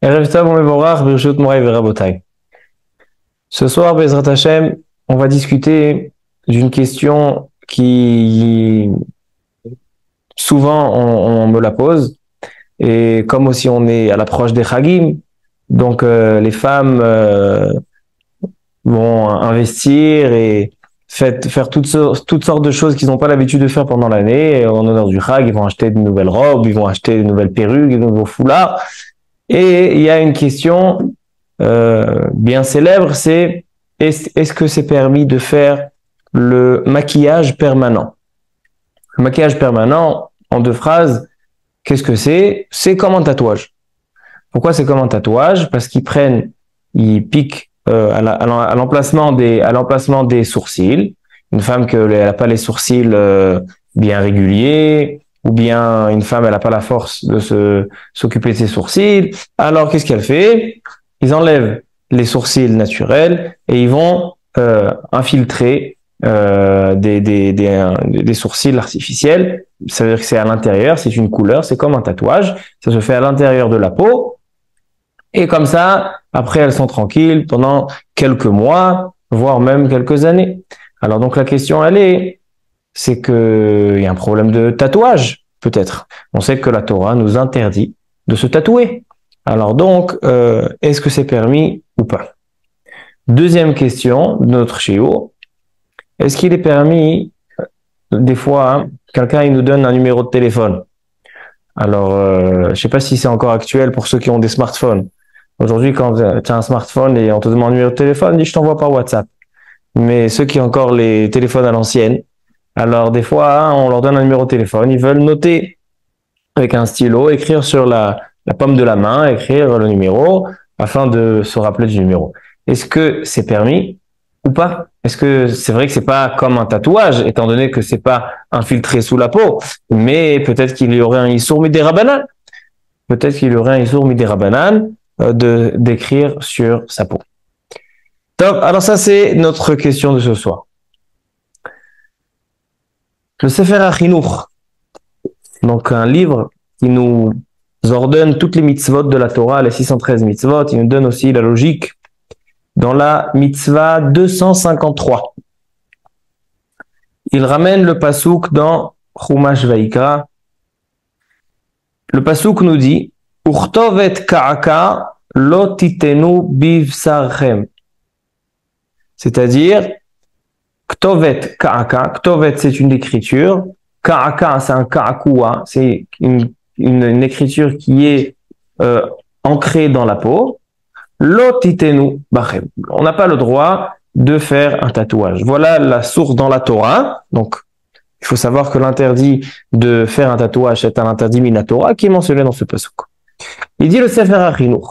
Erev Tov Mevorach, Birshut Moray Verabotai. Ce soir, Bezrat Hashem, on va discuter d'une question qui souvent on me la pose, et comme aussi on est à l'approche des Chagim, donc les femmes vont investir et faire toutes sortes de choses qu'ils n'ont pas l'habitude de faire pendant l'année. En honneur du Chag, ils vont acheter de nouvelles robes, ils vont acheter de nouvelles perruques, de nouveaux foulards. Et il y a une question bien célèbre, c'est est-ce que c'est permis de faire le maquillage permanent? Le maquillage permanent, en deux phrases, qu'est-ce que c'est? C'est comme un tatouage. Pourquoi c'est comme un tatouage? Parce ils piquent à l'emplacement des sourcils. Une femme qui n'a pas les sourcils bien réguliers, ou bien une femme elle n'a pas la force de s'occuper de ses sourcils. Alors qu'est-ce qu'elle fait? Ils enlèvent les sourcils naturels et ils vont infiltrer des sourcils artificiels. Ça veut dire que c'est à l'intérieur, c'est une couleur, c'est comme un tatouage. Ça se fait à l'intérieur de la peau. Et comme ça, après, elles sont tranquilles pendant quelques mois, voire même quelques années. Alors donc la question, c'est qu'il y a un problème de tatouage, peut-être. On sait que la Torah nous interdit de se tatouer. Alors donc, est-ce que c'est permis ou pas? Deuxième question de notre shiur, est-ce qu'il est permis, des fois, quelqu'un il nous donne un numéro de téléphone. Alors, je ne sais pas si c'est encore actuel pour ceux qui ont des smartphones. Aujourd'hui, quand tu as un smartphone et on te demande un numéro de téléphone, on dit je t'envoie par WhatsApp. Mais ceux qui ont encore les téléphones à l'ancienne, alors des fois, on leur donne un numéro de téléphone, ils veulent noter avec un stylo, écrire sur la paume de la main, écrire le numéro afin de se rappeler du numéro. Est-ce que c'est permis ou pas? Est-ce que c'est vrai que c'est pas comme un tatouage, étant donné que c'est pas infiltré sous la peau, mais peut-être qu'il y aurait un Issour Midei Rabbanan. Peut-être qu'il y aurait un Issour Midei Rabbanan d'écrire sur sa peau. Top. Alors ça, c'est notre question de ce soir. Le Sefer HaChinuch, donc un livre qui nous ordonne toutes les mitzvot de la Torah, les 613 mitzvot, il nous donne aussi la logique dans la mitzvah 253. Il ramène le pasouk dans Chumash Vaikra. Le pasouk nous dit Uchtovet ka'aka lo titenu bivsarchem. C'est-à-dire, Ktovet ka'aka, Ktovet c'est une écriture, ka'aka c'est un ka'akua, c'est une écriture qui est ancrée dans la peau. Lo titenu bachem. On n'a pas le droit de faire un tatouage. Voilà la source dans la Torah. Donc, il faut savoir que l'interdit de faire un tatouage est un interdit minatora qui est mentionné dans ce pasuk. Il dit le Sefer HaChinuch.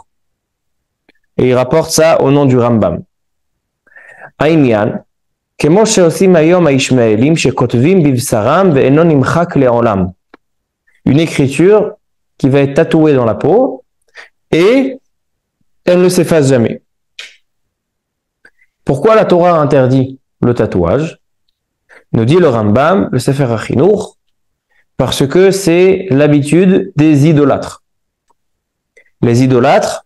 Et il rapporte ça au nom du Rambam. Aïmian, כמו שעושים היום הישמעאלים שכותבים בבשרם ואינו נמחק לעולם. Une écriture qui va être tatouée dans la peau et elle ne s'efface jamais. Pourquoi la Torah interdit le tatouage? Nous dit le Rambam, le Sefer HaChinuch, parce que c'est l'habitude des idolâtres. Les idolâtres,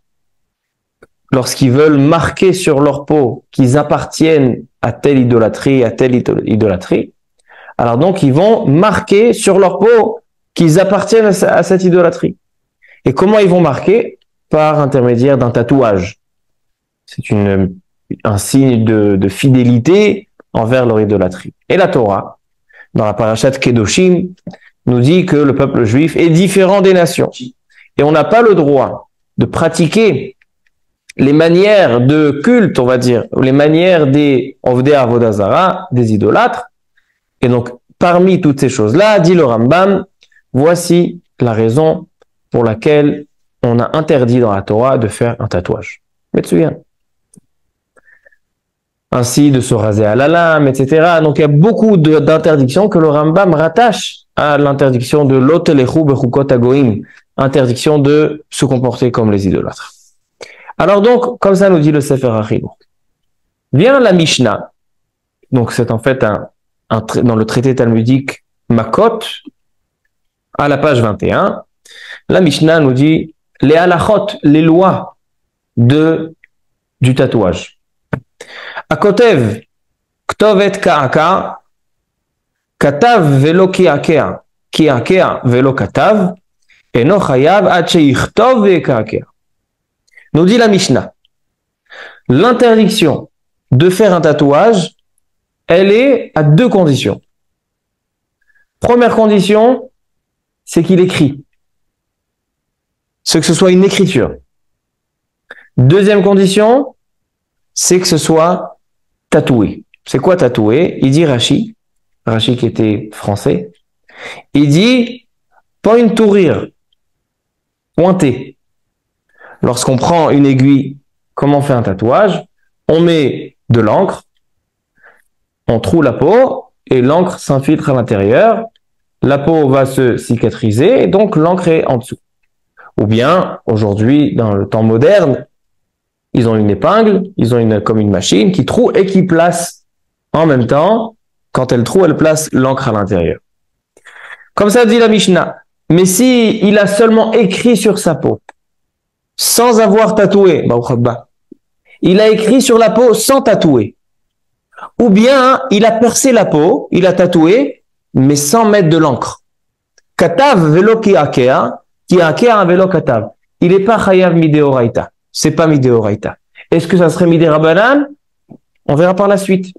lorsqu'ils veulent marquer sur leur peau qu'ils appartiennent à telle idolâtrie, alors donc ils vont marquer sur leur peau qu'ils appartiennent à cette idolâtrie. Et comment ils vont marquer? Par intermédiaire d'un tatouage. C'est un signe de fidélité envers leur idolâtrie. Et la Torah, dans la parashat Kedoshim, nous dit que le peuple juif est différent des nations. Et on n'a pas le droit de pratiquer les manières de culte, on va dire, les manières des Ovdei Avodah Zara, des idolâtres. Et donc, parmi toutes ces choses-là, dit le Rambam, voici la raison pour laquelle on a interdit dans la Torah de faire un tatouage. Metsuyan. Ainsi, de se raser à la lame, etc. Donc, il y a beaucoup d'interdictions que le Rambam rattache à l'interdiction de l'otelechu bechukot hagoyim, interdiction de se comporter comme les idolâtres. Alors donc, comme ça nous dit le Sefer HaChinuch. Vient la Mishnah, donc c'est en fait dans le traité talmudique Makot, à la page 21, la Mishnah nous dit les halachot, les lois du tatouage. Akotev, ktovet ka'aka, katav velo ki'akea velo katav, eno chayav ad sheyichtov ve'ka'akea. Nous dit la Mishnah, l'interdiction de faire un tatouage, elle est à deux conditions. Première condition, c'est qu'il écrit. C'est que ce soit une écriture. Deuxième condition, c'est que ce soit tatoué. C'est quoi tatoué? Il dit Rashi qui était français, il dit point to rire, pointé. Lorsqu'on prend une aiguille, comment on fait un tatouage? On met de l'encre, on troue la peau et l'encre s'infiltre à l'intérieur. La peau va se cicatriser et donc l'encre est en dessous. Ou bien, aujourd'hui, dans le temps moderne, ils ont une épingle, ils ont comme une machine qui troue et qui place en même temps. Quand elle troue, elle place l'encre à l'intérieur. Comme ça dit la Mishnah. Mais si il a seulement écrit sur sa peau, sans avoir tatoué, il a écrit sur la peau sans tatouer. Ou bien, il a percé la peau, il a tatoué, mais sans mettre de l'encre. Katav velo ki'akea velo katav. Il n'est pas chayav mideoraita. C'est pas mideoraita. Est-ce que ça serait miderabanan? On verra par la suite.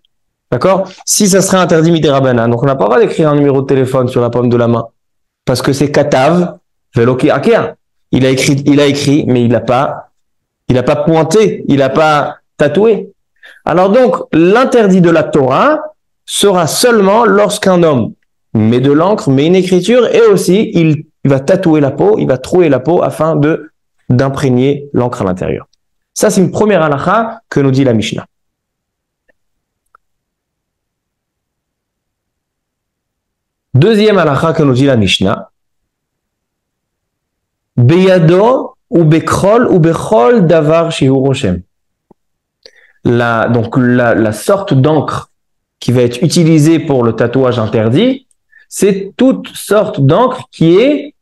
D'accord? Si ça serait interdit miderabanan, donc on n'a pas le droit d'écrire un numéro de téléphone sur la paume de la main. Parce que c'est katav velo ki'akea. Il a écrit, mais il n'a pas pointé, il n'a pas tatoué. Alors donc, l'interdit de la Torah sera seulement lorsqu'un homme met de l'encre, met une écriture, et aussi il va tatouer la peau, il va trouer la peau afin d'imprégner l'encre à l'intérieur. Ça, c'est une première halakha que nous dit la Mishnah. Deuxième halakha que nous dit la Mishnah, Beyado ou Bekrol ou Bechol davar shehu roshem. Donc la sorte d'encre qui va être utilisée pour le tatouage interdit, c'est toute sorte d'encre qu'il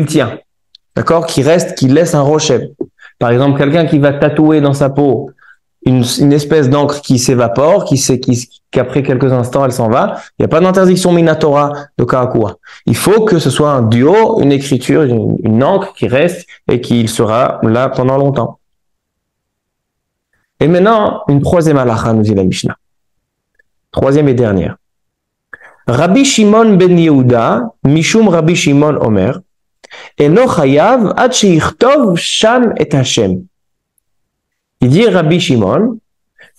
tient, d'accord, qui laisse un rochem. Par exemple, quelqu'un qui va tatouer dans sa peau une espèce d'encre qui s'évapore, qu'après quelques instants elle s'en va, il n'y a pas d'interdiction minatora de Karakua. Il faut que ce soit un duo, une écriture, une encre qui reste et qui sera là pendant longtemps. Et maintenant, une troisième halakha, nous dit la Mishnah. Troisième et dernière. Rabbi Shimon ben Yehuda, Mishum Rabbi Shimon Omer, Eno chayav ad sheichtov sham et Hashem. Il dit Rabbi Shimon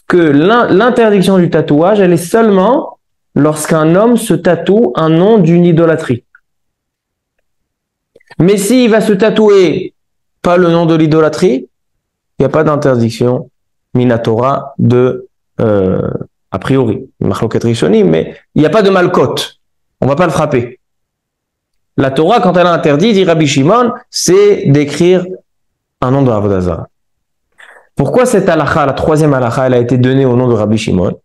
que l'interdiction du tatouage, elle est seulement lorsqu'un homme se tatoue un nom d'une idolâtrie. Mais s'il va se tatouer pas le nom de l'idolâtrie, il n'y a pas d'interdiction minatora a priori, machloket rishonim, mais il n'y a pas de malkot. On ne va pas le frapper. La Torah, quand elle a interdit, dit Rabbi Shimon, c'est d'écrire un nom de Avodah Zarah. Pourquoi cette halakha, la troisième halakha, elle a été donnée au nom de Rabbi Shimon?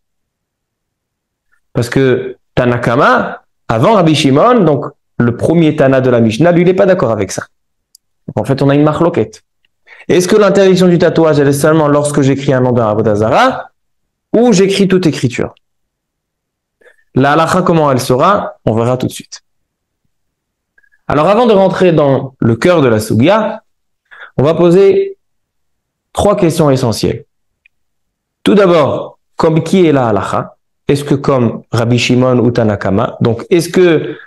Parce que Tanakama, avant Rabbi Shimon, donc le premier Tana de la Mishnah, lui, il n'est pas d'accord avec ça. Donc, en fait, on a une machloket. Est-ce que l'interdiction du tatouage, elle est seulement lorsque j'écris un nom de Avodah Zarah ou j'écris toute écriture? La halakha, comment elle sera? On verra tout de suite. Alors, avant de rentrer dans le cœur de la sugya, on va poser 3 questions essentielles. Tout d'abord, comme qui est la halakha? Est-ce que comme Rabbi Shimon ou Tanakama? Donc, est-ce que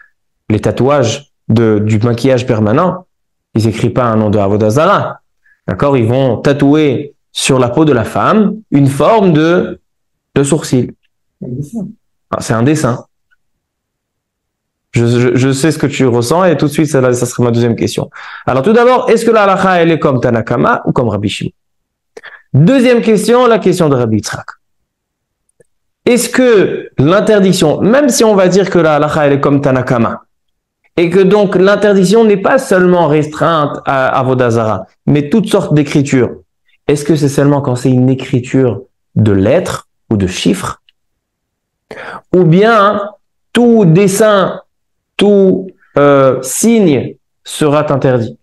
les tatouages du maquillage permanent, ils n'écrivent pas un nom de Avodah Zarah? D'accord? Ils vont tatouer sur la peau de la femme une forme de sourcil. C'est un dessin. Je sais ce que tu ressens et tout de suite, ça sera ma deuxième question. Alors, tout d'abord, est-ce que la halakha, elle est comme Tanakama ou comme Rabbi Shimon? Deuxième question, la question de Rabbi Yitzhak. Est-ce que l'interdiction, même si on va dire que la halakha, elle est comme Tanakama, et que donc l'interdiction n'est pas seulement restreinte à Avodah Zarah, mais toutes sortes d'écritures, est-ce que c'est seulement quand c'est une écriture de lettres ou de chiffres? Ou bien tout dessin, tout signe sera interdit?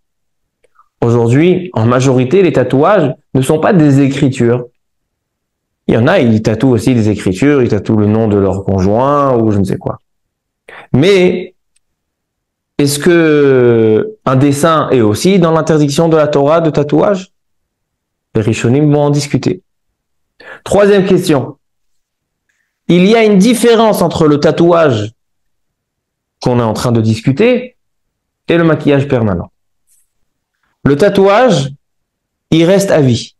aujourd'hui, en majorité, les tatouages ne sont pas des écritures. Il y en a, ils tatouent aussi des écritures, ils tatouent le nom de leur conjoint ou je ne sais quoi. Mais est-ce que un dessin est aussi dans l'interdiction de la Torah de tatouage? Les Rishonim vont en discuter. Troisième question. Il y a une différence entre le tatouage qu'on est en train de discuter et le maquillage permanent. Le tatouage, il reste à vie.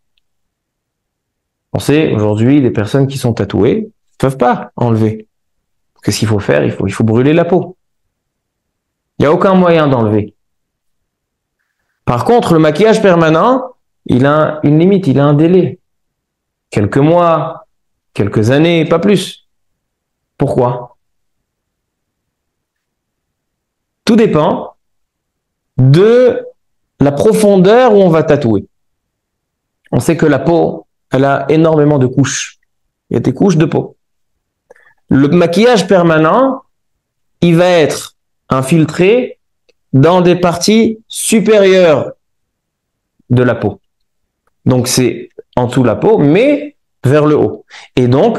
On sait aujourd'hui, les personnes qui sont tatouées ne peuvent pas enlever. Qu'est-ce qu'il faut faire? Il faut brûler la peau. Il n'y a aucun moyen d'enlever. Par contre, le maquillage permanent, il a une limite, il a un délai. Quelques mois, quelques années, pas plus. Pourquoi? Tout dépend de la profondeur où on va tatouer. On sait que la peau, elle a énormément de couches. Il y a des couches de peau. Le maquillage permanent, il va être infiltré dans des parties supérieures de la peau. Donc c'est en dessous de la peau, mais vers le haut. Et donc,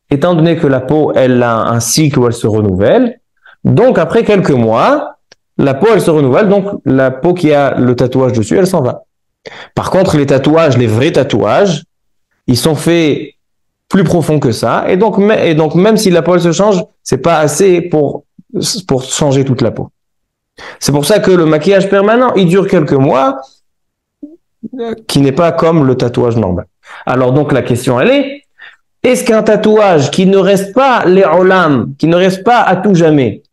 étant donné que la peau, elle a un cycle où elle se renouvelle, donc après quelques mois, la peau, elle se renouvelle, donc la peau qui a le tatouage dessus, elle s'en va. Par contre, les tatouages, les vrais tatouages, ils sont faits plus profonds que ça, et donc même si la peau elle se change, c'est pas assez pour changer toute la peau. C'est pour ça que le maquillage permanent, il dure quelques mois, qui n'est pas comme le tatouage normal. Alors donc la question elle est-ce qu'un tatouage qui ne reste pas les olam, qui ne reste pas à tout jamais,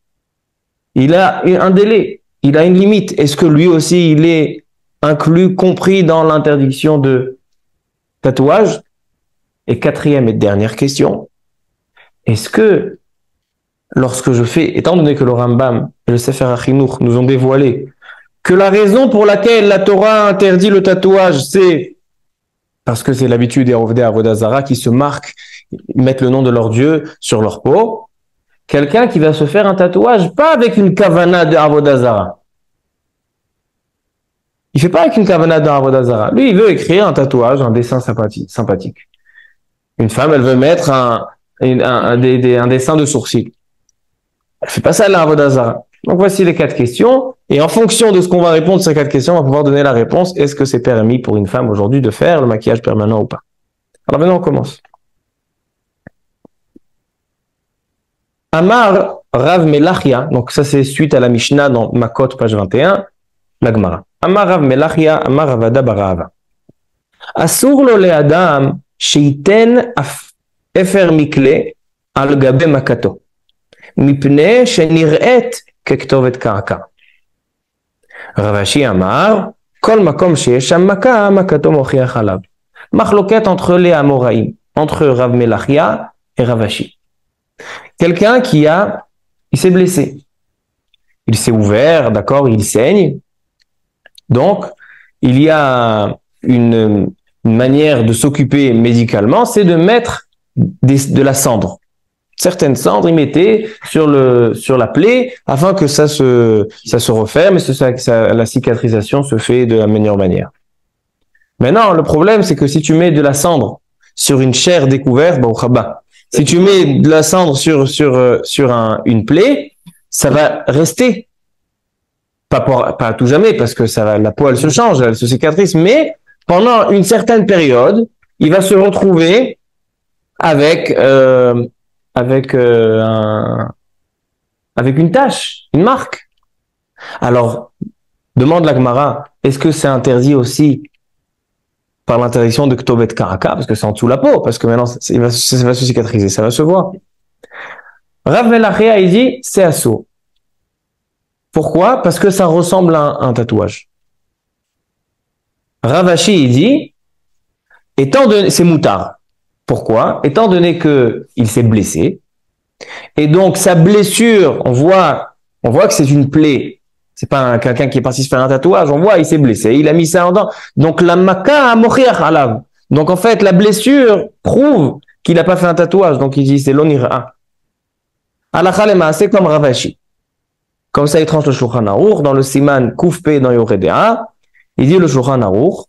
il a un délai, il a une limite, est-ce que lui aussi il est inclus, compris dans l'interdiction de tatouage? Et quatrième et dernière question, est-ce que lorsque je fais, étant donné que le Rambam et le Sefer HaChinuch nous ont dévoilé que la raison pour laquelle la Torah interdit le tatouage, c'est parce que c'est l'habitude des Ovdei Avodah Zara qui se marquent, mettent le nom de leur Dieu sur leur peau. Quelqu'un qui va se faire un tatouage, pas avec une kavana de Avodah Zara. Il fait pas avec une kavana de Avodah Zara. Lui, il veut écrire un tatouage, un dessin sympathique. Une femme, elle veut mettre un dessin de sourcil. Elle fait pas ça la Avodah Zara. Donc voici les 4 questions. Et en fonction de ce qu'on va répondre à ces 4 questions, on va pouvoir donner la réponse. Est-ce que c'est permis pour une femme aujourd'hui de faire le maquillage permanent ou pas? Alors maintenant, on commence. Amar Rav Melachia, donc ça c'est suite à la Mishnah dans Makot, page 21, la Gemara. Amar Rav Melachia, Amar Ravada Barava. Asur lo le Adam sheiten efer mikle al gabe makato. מפני שנראית ככתובת קרקע. רב אשי אמר, כל מקום שיש שם מכה, מכתו מוכיח עליו. מחלוקת entre les Amoraïm, entre Rav Melachia et Rav Ashi. Quelqu'un il s'est blessé. Il s'est ouvert, d'accord, il saigne. Donc, il y a une manière de s'occuper médicalement, c'est de mettre de la cendre. Certaines cendres, ils mettaient sur la plaie afin que ça se referme et la cicatrisation se fait de la meilleure manière. Maintenant, le problème, c'est que si tu mets de la cendre sur une chair découverte, si tu mets de la cendre sur une plaie, ça va rester. Pas à tout jamais, parce que la peau, elle se change, elle se cicatrise, mais pendant une certaine période, il va se retrouver avec une tache, une marque. Alors, demande la Gemara, est-ce que c'est interdit aussi par l'interdiction de Ktobet Karaka, parce que c'est en dessous de la peau, parce que maintenant, ça va se cicatriser, ça va se voir. Rav Melachia, il dit, c'est assourd. Pourquoi? Parce que ça ressemble à un tatouage. Rav Ashi, il dit, c'est moutard. Pourquoi? Étant donné qu'il s'est blessé, et donc sa blessure, on voit que c'est une plaie. C'est pas quelqu'un qui est parti se faire un tatouage. On voit, il s'est blessé, il a mis ça en dents. Donc la maka a mochiach alav. Donc en fait, la blessure prouve qu'il n'a pas fait un tatouage. Donc il dit, c'est l'onira. Halakha lema, c'est comme Rav Ashi. Comme ça, il tranche le Shulchan Aruch dans le Siman Koufpe dans Yoredea. Il dit le Shulchan Aruch,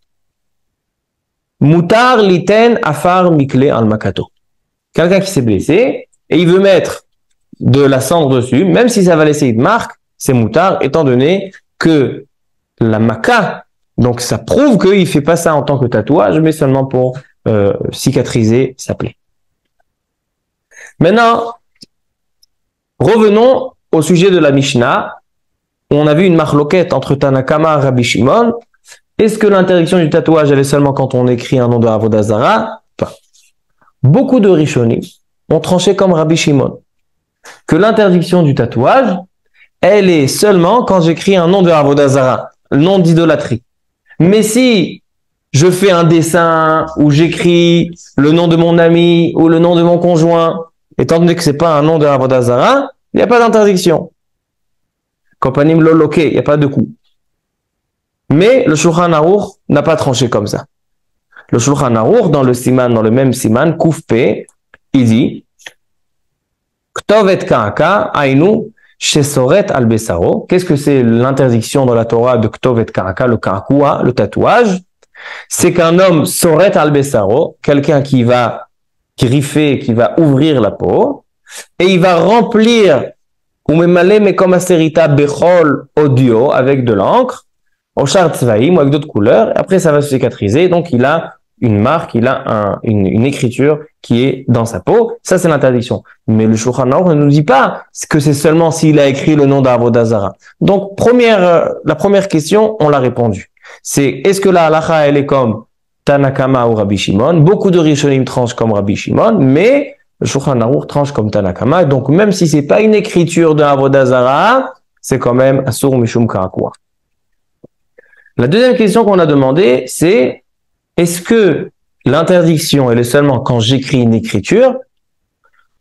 Mutar liten afar mikle al makato. Quelqu'un qui s'est blessé et il veut mettre de la cendre dessus, même si ça va laisser une marque, c'est mutar, étant donné que la maka, donc ça prouve qu'il ne fait pas ça en tant que tatouage, mais seulement pour cicatriser sa plaie. Maintenant, revenons au sujet de la Mishnah, où on a vu une marloquette entre Tanakama et Rabbi Shimon. Est-ce que l'interdiction du tatouage, elle est seulement quand on écrit un nom de Avodah Zara? Enfin, beaucoup de Rishonim ont tranché comme Rabbi Shimon, que l'interdiction du tatouage, elle est seulement quand j'écris un nom de Avodah Zara, nom d'idolâtrie. Mais si je fais un dessin où j'écris le nom de mon ami ou le nom de mon conjoint, étant donné que c'est pas un nom de Avodah Zara, il n'y a pas d'interdiction. Kopanim loloke, il n'y a pas de coup. Mais le Shulchan Aruch n'a pas tranché comme ça. Le Shulchan Aruch, dans le même siman, Kuf P, il dit Ktovet Karaka, Ainu, Shesoret al Besaro. Qu'est-ce que c'est l'interdiction dans la Torah de Ktovet Karaka, le karakua, le tatouage? C'est qu'un homme Soret al Besaro, quelqu'un qui va griffer, qui va ouvrir la peau, et il va remplir Umemale Mekomaserita Bechol audio avec de l'encre, au char tzvaïm ou avec d'autres couleurs, et après ça va se cicatriser, donc il a une marque, il a une écriture qui est dans sa peau. Ça, c'est l'interdiction. Mais le Shulchan Aruch ne nous dit pas que c'est seulement s'il a écrit le nom d'Avodah Zara. Donc, la première question, on l'a répondu. C'est, est-ce que la halacha, elle est comme Tanakama ou Rabbi Shimon? Beaucoup de Rishonim tranchent comme Rabbi Shimon, mais le Shulchan Aruch tranche comme Tanakama. Donc, même si c'est pas une écriture d'Avodah Zara, c'est quand même Asur Mishum Karakua. La deuxième question qu'on a demandé, c'est est-ce que l'interdiction, elle est seulement quand j'écris une écriture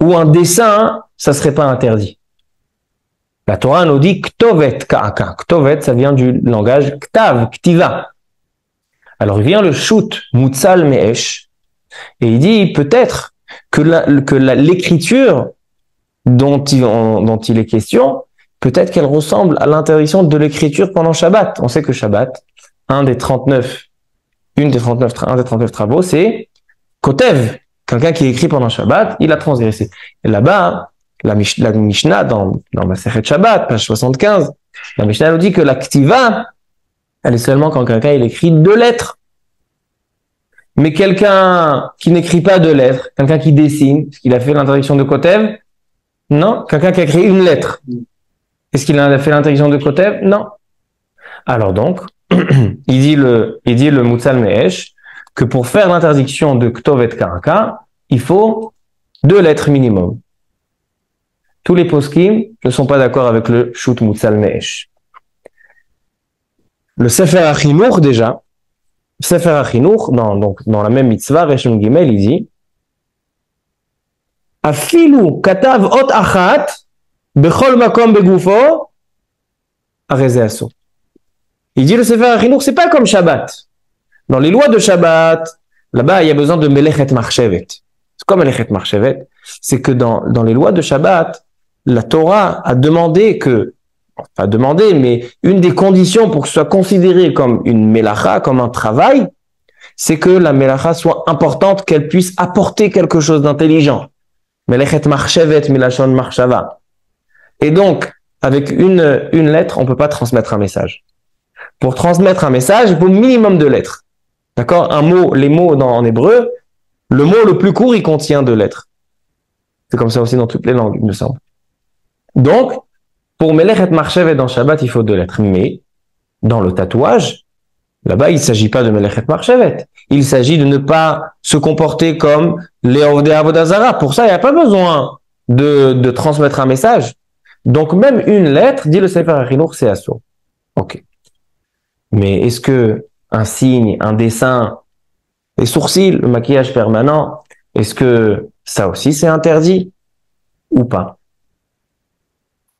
ou un dessin, ça serait pas interdit? La Torah nous dit Ktovet Ka'aka. Ktovet, ça vient du langage Ktav, Ktiva. Alors il vient le shoot Mutsal Me'esh et il dit peut-être que l'écriture dont il est question, peut-être qu'elle ressemble à l'interdiction de l'écriture pendant Shabbat. On sait que Shabbat, un des 39 travaux, c'est Kotev. Quelqu'un qui écrit pendant Shabbat, il a transgressé. Et là-bas, la Mishnah, dans Masechet Shabbat, page 75, la Mishnah nous dit que la Ktiva, elle est seulement quand quelqu'un il écrit 2 lettres. Mais quelqu'un qui n'écrit pas 2 lettres, quelqu'un qui dessine, est-ce qu'il a fait l'interdiction de Kotev? Non. Quelqu'un qui a écrit 1 lettre, est-ce qu'il a fait l'interdiction de Kotev? Non. Alors donc, il dit le Mutsal Me'esh que pour faire l'interdiction de Ktovet Karaka, il faut 2 lettres minimum. Tous les poskim ne sont pas d'accord avec le Shoot Mutsal Me'esh. Le Sefer HaChinuch déjà, Sefer HaChinuch, dans la même mitzvah, Reshon Gimel, il dit Afilu katav ot achat bechol makom begufo areze aso. Il dit le Sefer HaChinuch, c'est pas comme Shabbat. Dans les lois de Shabbat, là-bas, il y a besoin de Melechet Marchevet. C'est comme Melechet Marchevet. C'est que dans les lois de Shabbat, la Torah a demandé pas demandé, mais une des conditions pour que ce soit considéré comme une Melacha, comme un travail, c'est que la Melacha soit importante, qu'elle puisse apporter quelque chose d'intelligent. Melechet Marchevet, Milachon Marshava. Et donc, avec une lettre, on peut pas transmettre un message. Pour transmettre un message, il faut minimum 2 lettres. D'accord? Les mots en hébreu, le mot le plus court, il contient 2 lettres. C'est comme ça aussi dans toutes les langues, il me semble. Donc, pour Melechet Marchevet dans Shabbat, il faut 2 lettres. Mais, dans le tatouage, là-bas, il ne s'agit pas de Melechet Marchevet. Il s'agit de ne pas se comporter comme les Ovdei Avodah Zara. Pour ça, il n'y a pas besoin de transmettre un message. Donc, même 1 lettre, dit le Sefer HaChinuch, c'est assourd. Ok. Mais est-ce que un signe, un dessin, les sourcils, le maquillage permanent, est-ce que ça aussi c'est interdit ou pas?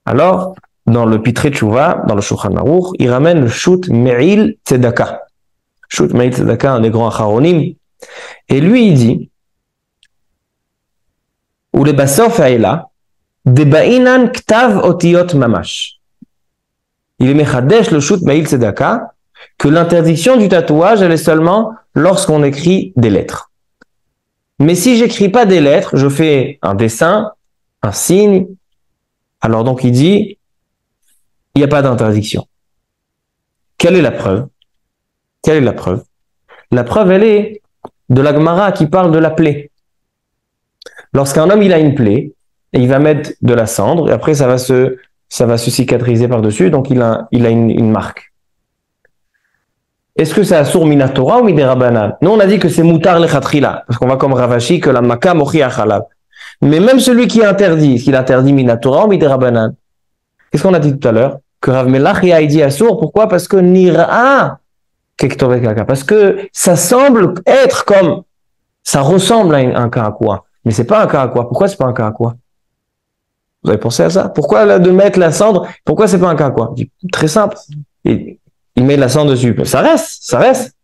Alors, dans le Pitrei Tshuva, dans le Shulchan Aruch, il ramène le Shoot Me'il Tzedaka. Shoot Me'il Tzedaka, un des grands acharonim. Et lui, il dit, ou les basof haïla, debainan ktav otiyot mamash. Il est mechadesh le Shoot Me'il Tzedaka, que l'interdiction du tatouage, elle est seulement lorsqu'on écrit des lettres. Mais si j'écris pas des lettres, je fais un dessin, un signe, alors donc il dit, il n'y a pas d'interdiction. Quelle est la preuve? Quelle est la preuve? La preuve, elle est de la Gemara qui parle de la plaie. Lorsqu'un homme, il a une plaie, et il va mettre de la cendre, et après, ça va se cicatriser par-dessus, donc il a une marque. Est-ce que c'est Asur Minatora ou Miderabanan? Nous, on a dit que c'est Moutar Lechatrila, parce qu'on va comme Ravashi, que la Maka Mochi Achalab. Mais même celui qui interdit, est-ce qu'il interdit Minatora ou Miderabanan? Qu'est-ce qu'on a dit tout à l'heure? Que Rav Melach a dit Asur, pourquoi? Parce que Nira, parce que ça semble être comme, ça ressemble à un cas à quoi? Mais c'est pas un cas à quoi? Pourquoi c'est pas un cas à quoi? Vous avez pensé à ça? Pourquoi là, de mettre la cendre? Pourquoi c'est pas un cas à quoi? Très simple. Il met de la cendre dessus. Ça reste.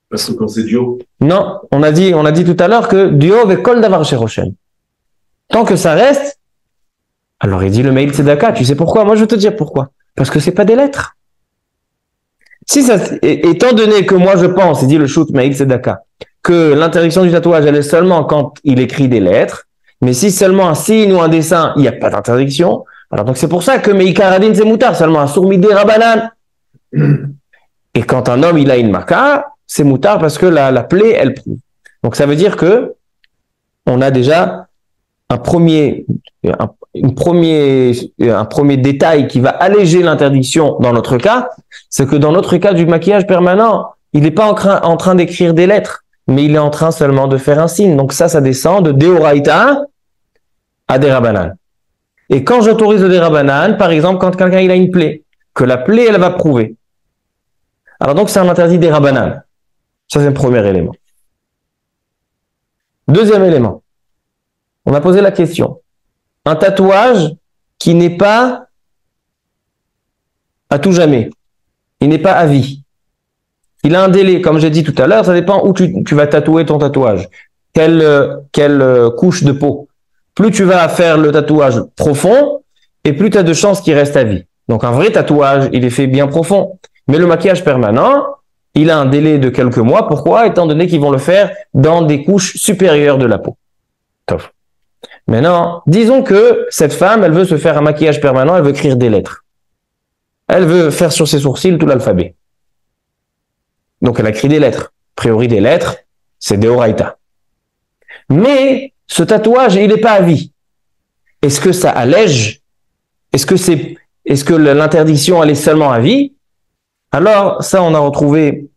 Parce que quand c'est Dio. Non, on a dit tout à l'heure que Dio avec kol davar shéroshen. Tant que ça reste, alors il dit le mail tzedaka. Tu sais pourquoi? Moi je vais te dire pourquoi. Parce que c'est pas des lettres. Si ça, étant donné que moi je pense, il dit le shoot mail tzedaka, que l'interdiction du tatouage elle est seulement quand il écrit des lettres. Mais si seulement un signe ou un dessin, il n'y a pas d'interdiction. Alors donc c'est pour ça que Meikaradin c'est moutar, seulement un sourmidé rabanan. Et quand un homme il a une maka, c'est moutar parce que la plaie elle prouve. Donc ça veut dire que on a déjà un premier détail qui va alléger l'interdiction dans notre cas, c'est que dans notre cas du maquillage permanent, il n'est pas en train d'écrire des lettres, mais il est en train seulement de faire un signe. Donc ça descend de Deoraita à des rabanan. Et quand j'autorise des rabanan, par exemple, quand quelqu'un il a une plaie, que la plaie elle va prouver. Alors donc c'est un interdit des rabanan. Ça c'est le premier élément. Deuxième élément. On a posé la question. Un tatouage qui n'est pas à tout jamais. Il n'est pas à vie. Il a un délai, comme j'ai dit tout à l'heure, ça dépend où tu vas tatouer ton tatouage. Quelle couche de peau. Plus tu vas faire le tatouage profond, et plus tu as de chances qu'il reste à vie. Donc un vrai tatouage, il est fait bien profond. Mais le maquillage permanent, il a un délai de quelques mois. Pourquoi? Étant donné qu'ils vont le faire dans des couches supérieures de la peau. Top. Maintenant, disons que cette femme, elle veut se faire un maquillage permanent, elle veut écrire des lettres. Elle veut faire sur ses sourcils tout l'alphabet. Donc elle a écrit des lettres. A priori des lettres, c'est Deoraita. Mais ce tatouage, il n'est pas à vie. Est-ce que ça allège? Est-ce que l'interdiction, elle est seulement à vie? Alors, ça, on a retrouvé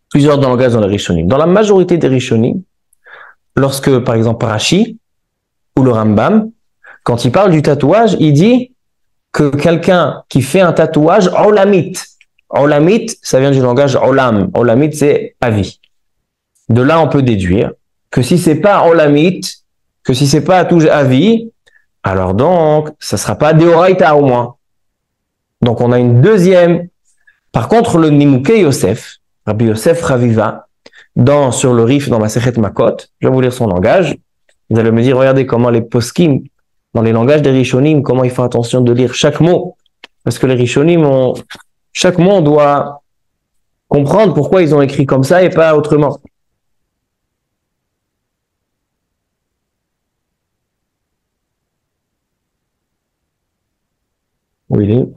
plusieurs langages dans les Rishonim. Dans la majorité des Rishonim, lorsque, par exemple, Rashi ou le Rambam, quand il parle du tatouage, il dit que quelqu'un qui fait un tatouage, olamit. Olamit, ça vient du langage olam. Olamit, c'est à vie. De là, on peut déduire que si c'est pas olamit, que si c'est pas tout à vie, alors donc, ça sera pas deoraita au moins. Donc, on a une deuxième. Par contre, le Nimukei Yosef, Rabbi Yosef Raviva, sur le Rif, dans Masechet Makot, je vais vous lire son langage. Vous allez me dire, regardez comment les poskim, dans les langages des Rishonim, comment il faut attention de lire chaque mot. Parce que les Rishonim chaque mot, on doit comprendre pourquoi ils ont écrit comme ça et pas autrement. Où il est?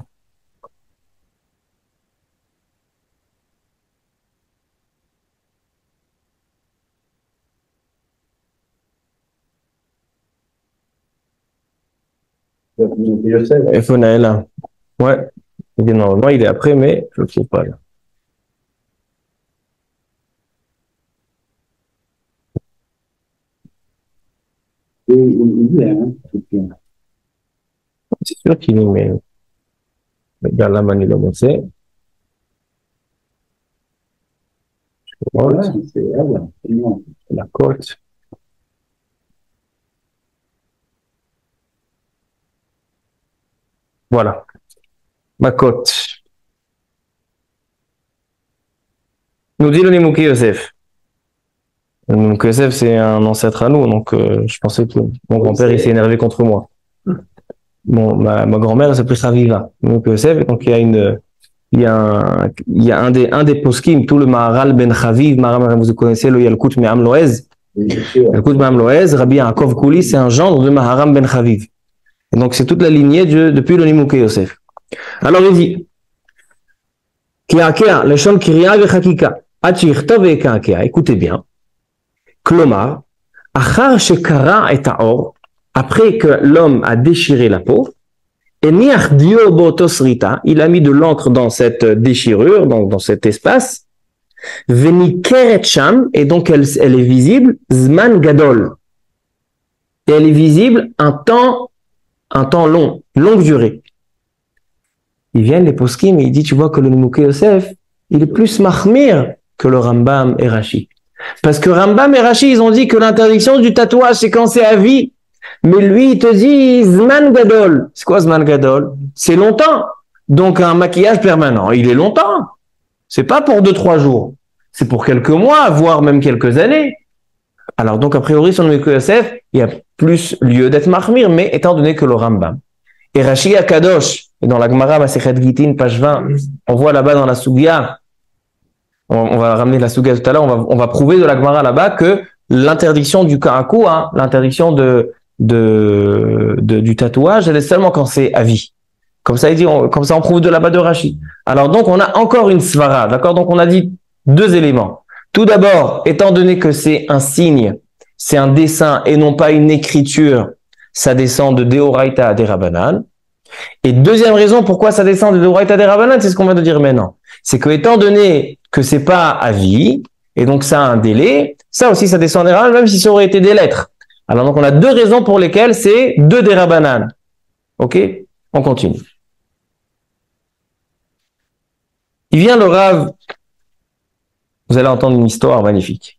Iphone est là. Ouais. Normalement, il est après, mais je ne le trouve pas là. C'est sûr qu'il est, mais regarde la manière dont c'est. Voilà, c'est la côte. Voilà. Ma côte. Nous dit le Nimukei Yosef. Le Nimukei Yosef, c'est un ancêtre à nous, donc je pensais que mon grand-père il s'est énervé contre moi. Bon, ma grand-mère elle s'appelait Raviva. Nimukei Yosef, donc il y a il y a un des poskim, tout le Maharal Ben Chaviv, vous connaissez le Yalkut Me'am Loez. Yalkut Me'am Loez, Rabbi Yaakov Kouli, c'est un gendre de Maharam Ben Chaviv. Et donc, c'est toute la lignée depuis le Nimukei Yosef. Alors, il dit, Ki'akea, leshon kriya vechakika, achichtov ve'ka'akea, écoutez bien. Klomar, achar shekara et haor, après que l'homme a déchiré la peau, et niach dio botosrita, il a mis de l'encre dans cette déchirure, dans cet espace, veni keret sham, et donc elle est visible, zman gadol. Et elle est visible un temps long, longue durée. Ils viennent, les poskim, et il dit, tu vois que le Nimukei Yosef, il est plus mahmir que le Rambam et Rashi. Parce que Rambam et Rashi, ils ont dit que l'interdiction du tatouage, c'est quand c'est à vie. Mais lui, il te dit, Zman Gadol. C'est quoi Zman Gadol? C'est longtemps. Donc, un maquillage permanent, il est longtemps. C'est pas pour 2-3 jours. C'est pour quelques mois, voire même quelques années. Alors, donc, a priori, sur le Nimukei Yosef, il y a plus lieu d'être mahmir, mais étant donné que le Rambam et Rashi Akadosh, et dans la Gemara, Masechet Gitin, page 20, on voit là-bas dans la Sugia, on va ramener la Sugia tout à l'heure, on va prouver de la Gemara là-bas que l'interdiction du karakou, l'interdiction du tatouage, elle est seulement quand c'est à vie. Comme ça, il dit, comme ça, on prouve de là-bas de Rashi. Alors donc, on a encore une svara, d'accord? Donc, on a dit 2 éléments. Tout d'abord, étant donné que c'est un signe, c'est un dessin et non pas une écriture, ça descend de Deoraita à Derabanan. Et deuxième raison pourquoi ça descend de Deoraita à Derabanan, c'est ce qu'on vient de dire maintenant. C'est que étant donné que c'est pas à vie, et donc ça a un délai, ça aussi ça descend à Derabanan, même si ça aurait été des lettres. Alors donc on a 2 raisons pour lesquelles c'est de Derabanan. Ok? On continue. Il vient le Rav, vous allez entendre une histoire magnifique.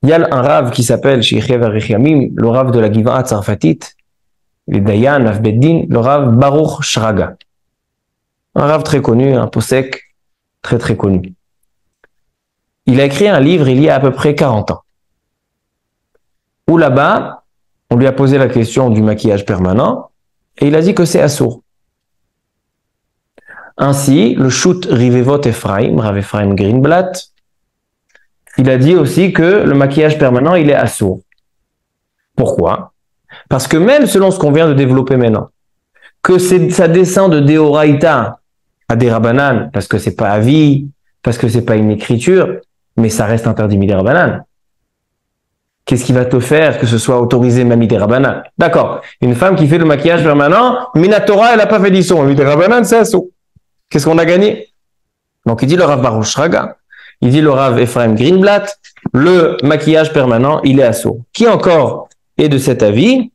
Il y a un Rav qui s'appelle Sheikhiev Arichiamim, le Rav de la Giva'a Tsarfatit, les Dayan, Avbeddin, le Rav Baruch Shraga. Un Rav très connu, un posek très très connu. Il a écrit un livre il y a à peu près 40 ans. Où là-bas, on lui a posé la question du maquillage permanent et il a dit que c'est assourd. Ainsi, le shoot Rivevot Ephraim, Rav Ephraim Greenblatt, il a dit aussi que le maquillage permanent, il est assourd. Pourquoi? Parce que même selon ce qu'on vient de développer maintenant, que ça descend de Deoraita à Derabanan, parce que c'est pas à vie, parce que c'est pas une écriture, mais ça reste interdit Miderabanan. Qu'est-ce qui va te faire que ce soit autorisé même Miderabanan? D'accord. Une femme qui fait le maquillage permanent, Minatora, elle a pas fait d'isson. Miderabanan, c'est assourd. Qu'est-ce qu'on a gagné? Donc il dit le Rav Baruch Shraga. Il dit le Rav Ephraim Greenblatt, le maquillage permanent, il est assourd. Qui encore est de cet avis?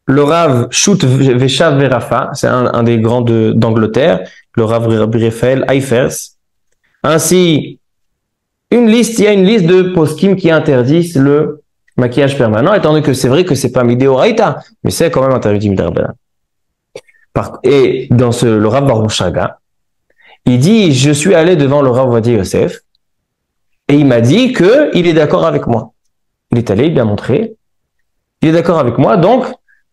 Le Rav Shut Veshav Verafa, c'est un des grands d'Angleterre, le Rav Rabbi Raphaël Eifers. Ainsi, il y a une liste de poskim qui interdisent le maquillage permanent, étant donné que c'est vrai que c'est pas Mideoraita, mais c'est quand même interdit Miderabanan. Et dans le Rav Baruch Shraga, il dit, je suis allé devant le Rav Ovadia Yosef, et il m'a dit qu'il est d'accord avec moi. Il est allé, il a montré, il est d'accord avec moi, donc,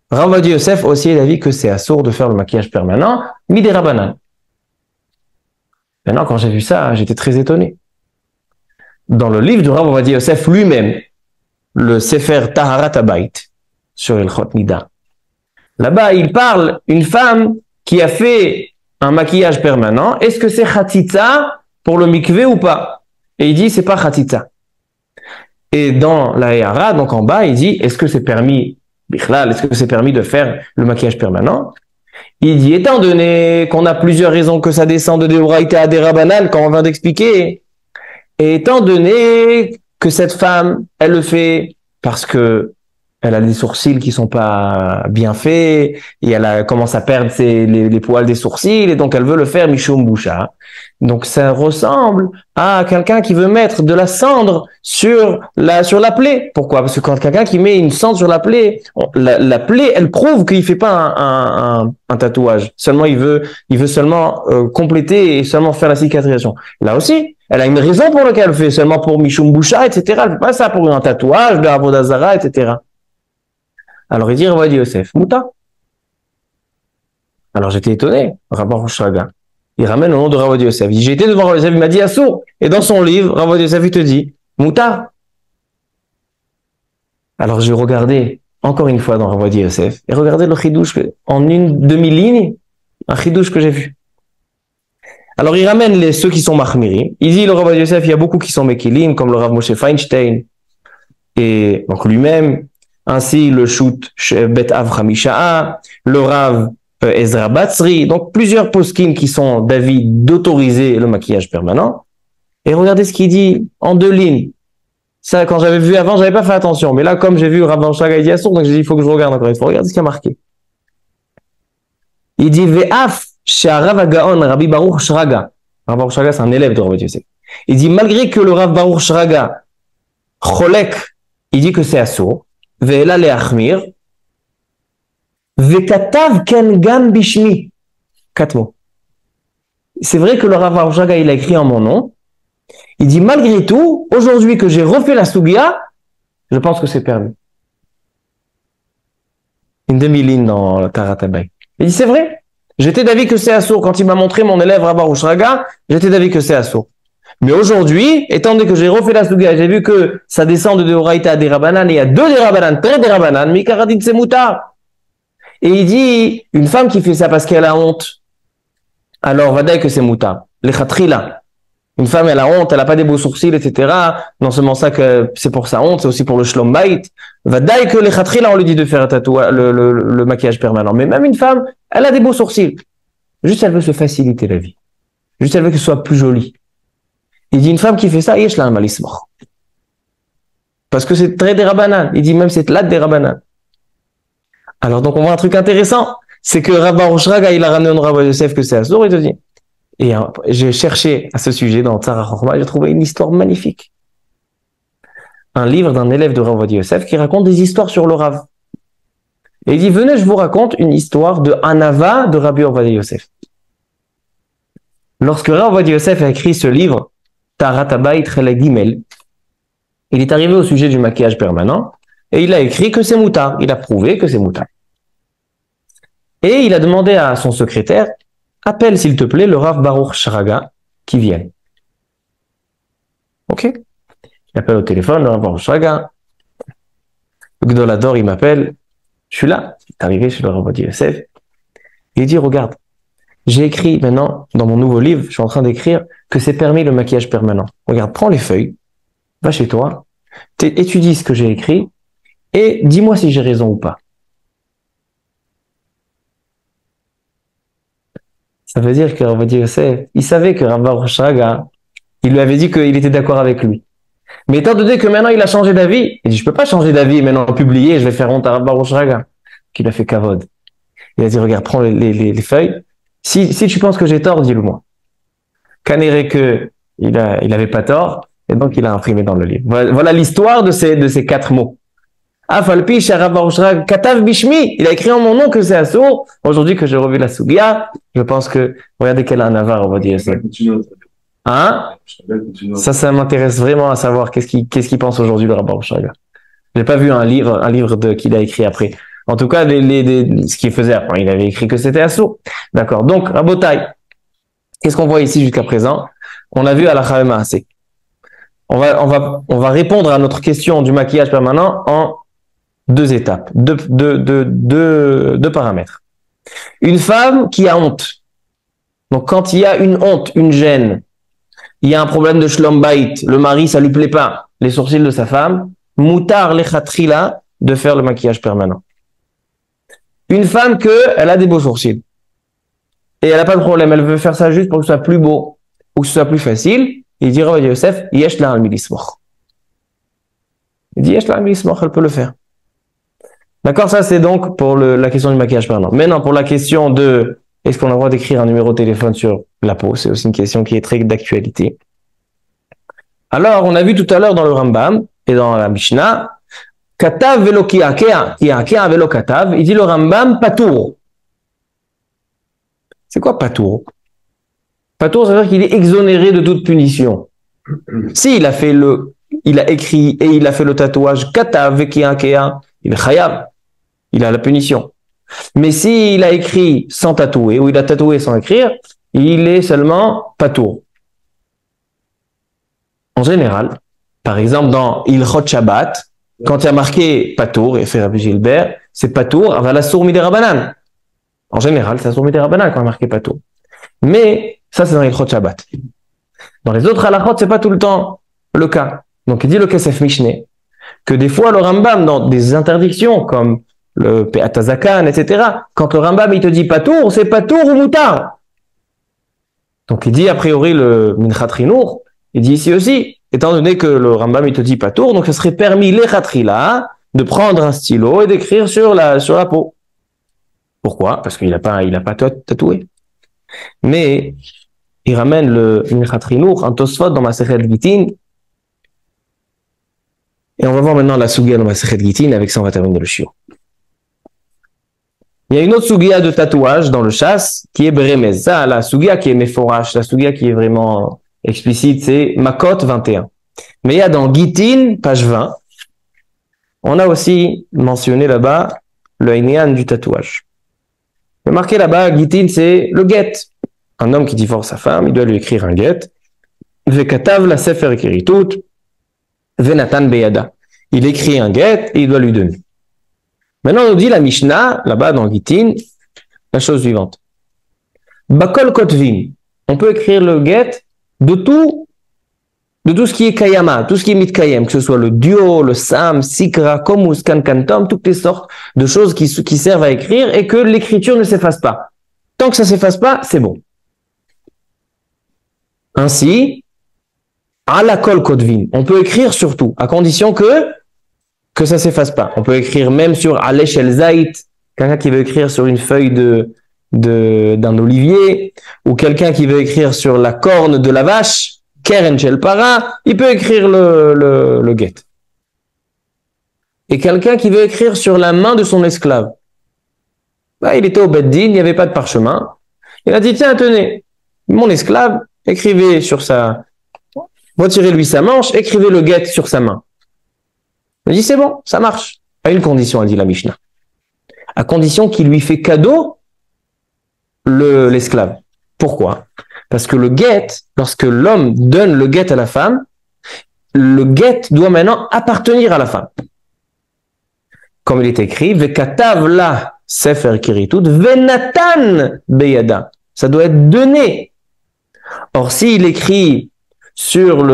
Rav Ovadia Yosef aussi est d'avis que c'est assourd de faire le maquillage permanent, Miderabanan. Maintenant, quand j'ai vu ça, j'étais très étonné. Dans le livre du Rav Ovadia Yosef lui-même, le Sefer Taharat Habayit, sur Ilchot Nida. Là-bas, il parle une femme qui a fait un maquillage permanent. Est-ce que c'est Khatitza pour le mikvé ou pas? Et il dit, c'est pas Khatitza. Et dans la Ehara, donc en bas, il dit, est-ce que c'est permis, Bichlal, est-ce que c'est permis de faire le maquillage permanent? Il dit, étant donné qu'on a plusieurs raisons que ça descend de Deoraita à Derabanan, comme on vient d'expliquer, et étant donné que cette femme, elle le fait parce que elle a des sourcils qui sont pas bien faits, et elle commence à perdre les poils des sourcils, et donc elle veut le faire Mishum Boucha. Donc ça ressemble à quelqu'un qui veut mettre de la cendre sur la plaie. Pourquoi? Parce que quand quelqu'un qui met une cendre sur la plaie, la plaie, elle prouve qu'il fait pas un tatouage. Seulement il veut seulement compléter et seulement faire la cicatrisation. Là aussi, elle a une raison pour laquelle elle fait seulement pour Mishum Boucha, etc. Elle fait pas ça pour un tatouage, de Avodah Zara, etc. Alors il dit Rav Ovadia Yosef, Mouta. Alors j'étais étonné, Rabban Shraga. Il ramène au nom de Rav Ovadia Yosef. Il dit, j'ai été devant Rav Ovadia Yosef, il m'a dit Assour. Et dans son livre, Rav Ovadia Yosef, il te dit, Mouta. Alors j'ai regardé encore une fois dans Rav Ovadia Yosef, et regardez le chidouche en une demi-ligne, un chidouche que j'ai vu. Alors il ramène ceux qui sont mahmiri. Il dit, le Rav Ovadia Yosef, il y a beaucoup qui sont mekilim, comme le Rav Moshe Feinstein, et donc lui-même, ainsi le shoot Bet Avraham Isha'a, le Rav Ezra Batzri, donc plusieurs poskim qui sont d'avis d'autoriser le maquillage permanent. Et regardez ce qu'il dit en deux lignes. Ça, quand j'avais vu avant, j'avais pas fait attention. Mais là, comme j'ai vu Rabban Shraga et Assour, donc j'ai dit, il faut que je regarde encore une fois. Regardez ce qu'il a marqué. Il dit, Ve'af she'arav hagaon Rabbi Baruch Shraga. Rabbi Baruch Shraga, c'est un élève de Rav Ovadia Yosef. Il dit, malgré que le Rav Baruch Shraga, Cholek, il dit que c'est Assour. Ve'ela le'achmir. Ve'katav ken gam bishmi. 4 mots. C'est vrai que le Rav Baruch Shraga, il a écrit en mon nom. Il dit, malgré tout, aujourd'hui que j'ai refait la Sugia, je pense que c'est permis. Une demi-ligne dans le Taratabay. Il dit, c'est vrai. J'étais d'avis que c'est Assour. Quand il m'a montré mon élève Rav Baruch Shraga, j'étais d'avis que c'est Assour. Mais aujourd'hui, étant donné que j'ai refait la Sugia, j'ai vu que ça descend de Oraïta à des Rabanan, et il y a 2 des Rabanan, 3 des Rabanan, Mikaradin c'est moutar. Et il dit, une femme qui fait ça parce qu'elle a honte, alors vadaï que c'est moutar. Les khatrila. Une femme, elle a honte, elle n'a pas des beaux sourcils, etc. Non seulement ça que c'est pour sa honte, c'est aussi pour le shlom bait. Vadaï que les khatrila, on lui dit de faire le maquillage permanent. Mais même une femme, elle a des beaux sourcils. Juste, elle veut se faciliter la vie. Juste, elle veut que ce soit plus joli. Il dit, une femme qui fait ça, yesh la malismor. Parce que c'est très des rabanan. Il dit même c'est là des rabanan. Alors donc on voit un truc intéressant, c'est que Rav Baruch Shraga, il a ramené au Rav Ovadia Yosef que c'est Assour, il te dit. Et j'ai cherché à ce sujet dans Tzara Chochma, j'ai trouvé une histoire magnifique. Un livre d'un élève de Rav Ovadia Yosef qui raconte des histoires sur le Rav. Et il dit, venez, je vous raconte une histoire de Anava de Rabbi Ovadia Yosef. Lorsque Rav Ovadia Yosef a écrit ce livre, Taharat Habayit Chelek Gimel, il est arrivé au sujet du maquillage permanent, et il a écrit que c'est moutar. Il a prouvé que c'est moutar. Et il a demandé à son secrétaire, appelle s'il te plaît le Rav Baruch Shraga qui vienne. Ok? Il appelle au téléphone le Rav Baruch Shraga. Le Gdolador, il m'appelle. Je suis là. Il est arrivé chez le Rav Ovadia Yosef. Il dit, regarde, j'ai écrit maintenant, dans mon nouveau livre, je suis en train d'écrire que c'est permis le maquillage permanent. Regarde, prends les feuilles, va chez toi, étudie ce que j'ai écrit, et dis-moi si j'ai raison ou pas. Ça veut dire que Rav Ovadia Yosef, il savait que Rav Baruch Shraga, il lui avait dit qu'il était d'accord avec lui. Mais étant donné que maintenant il a changé d'avis, il dit, je peux pas changer d'avis et maintenant publier, je vais faire honte à Rav Baruch Shraga, qu'il a fait kavod. Il a dit, regarde, prends les feuilles. Si tu penses que j'ai tort, dis-le-moi. Canéré que il avait pas tort, et donc il a imprimé dans le livre. Voilà l'histoire de ces 4 mots. Afalpi Sharav Baruch Shraga Katav Bishmi. Il a écrit en mon nom que c'est Assour. Aujourd'hui que j'ai revu la Sugia, je pense que, regardez quel navar, on va dire ça. Hein? Ça m'intéresse vraiment à savoir qu'est-ce qu'il pense aujourd'hui le Rav Baruch Shraga. J'ai pas vu un livre qu'il a écrit après. En tout cas, ce qu'il faisait après, il avait écrit que c'était Assour. D'accord. Donc, Rabotai, qu'est-ce qu'on voit ici jusqu'à présent? On a vu à la Chavema assez. On va répondre à notre question du maquillage permanent en 2 étapes, deux paramètres. Une femme qui a honte. Donc, quand il y a une honte, une gêne, il y a un problème de shlom bait, le mari, ça lui plaît pas, les sourcils de sa femme, moutar lechatrila, de faire le maquillage permanent. Une femme elle a des beaux sourcils. Et elle n'a pas de problème, elle veut faire ça juste pour que ce soit plus beau, ou que ce soit plus facile. Il dira à Yosef, yesh la al-milismoch. Il dit, yesh la al-milismoch, elle peut le faire. D'accord, ça c'est donc pour la question du maquillage permanent. Maintenant, pour la question de Est-ce qu'on a le droit d'écrire un numéro de téléphone sur la peau? C'est aussi une question qui est très d'actualité. Alors, on a vu tout à l'heure dans le Rambam et dans la Mishnah, Katav velo kiakea velo katav, il dit le Rambam patour. C'est quoi patour? Patour, ça veut dire qu'il est exonéré de toute punition. S'il a fait il a écrit et il a fait le tatouage katav kiakea, il est chayav, il a la punition. Mais s'il a écrit sans tatouer, ou il a tatoué sans écrire, il est seulement patour. En général, par exemple dans Ilchot Shabbat, quand il y a marqué patour, et fait Rabbi Gilbert, c'est patour, avala sour midei rabanan. En général, c'est sour midei rabanan quand il y a marqué patour. Mais ça, c'est dans Ilchot Shabbat. Dans les autres halachot, c'est pas tout le temps le cas. Donc il dit le Kesef Mishneh que des fois le Rambam, dans des interdictions comme le Pe'atazakan, etc., quand le Rambam il te dit patour, c'est patour ou moutar. Donc il dit a priori le Minchat Rinour, il dit ici aussi, étant donné que le Rambam il te dit patour, donc ce serait permis les Khatrila de prendre un stylo et d'écrire sur la peau. Pourquoi? Parce qu'il a pas tatoué. Mais il ramène le Minchat Rinour, un Tosfot dans Masechet Gitin. Et on va voir maintenant la Sugia dans Masechet Gitin, avec ça on va terminer le shiur. Il y a une autre Sugia de tatouage dans le chasse qui est Beremez. Ça, la Sugia qui est Meforash, la Sugia qui est vraiment explicite, c'est Makot 21. Mais il y a dans Gitin, page 20, on a aussi mentionné là-bas le Inyan du tatouage. Le marqué là-bas, Gitin, c'est le get. Un homme qui divorce sa femme, il doit lui écrire un get. Vekatav la Sefer Kiritut, Venatan Beyada. Il écrit un get et il doit lui donner. Maintenant, on nous dit la Mishnah, là-bas dans Gitin, la chose suivante. Bakol Kotvin. On peut écrire le get de tout ce qui est Kayama, tout ce qui est Mitkayem, que ce soit le Dio, le Sam, Sikra, Komus, Kankantom, toutes les sortes de choses qui servent à écrire et que l'écriture ne s'efface pas. Tant que ça ne s'efface pas, c'est bon. Ainsi, à la Kol Kotvin, on peut écrire sur tout, à condition que ça s'efface pas. On peut écrire même sur Alesh El Zait, quelqu'un qui veut écrire sur une feuille d'un olivier, ou quelqu'un qui veut écrire sur la corne de la vache, Keren Shel Para, il peut écrire le get. Et quelqu'un qui veut écrire sur la main de son esclave. Là, il était au Beth Din, il n'y avait pas de parchemin. Il a dit, tiens, tenez, mon esclave, écrivez sur retirez-lui sa manche, écrivez le get sur sa main. Il dit, c'est bon, ça marche. À une condition, a dit la Mishnah. À condition qu'il lui fait cadeau l'esclave. Pourquoi? Parce que le get, lorsque l'homme donne le get à la femme, le get doit maintenant appartenir à la femme. Comme il est écrit, Vekatav la Sefer Kiritut, Venatan Beyada. Ça doit être donné. Or, s'il écrit sur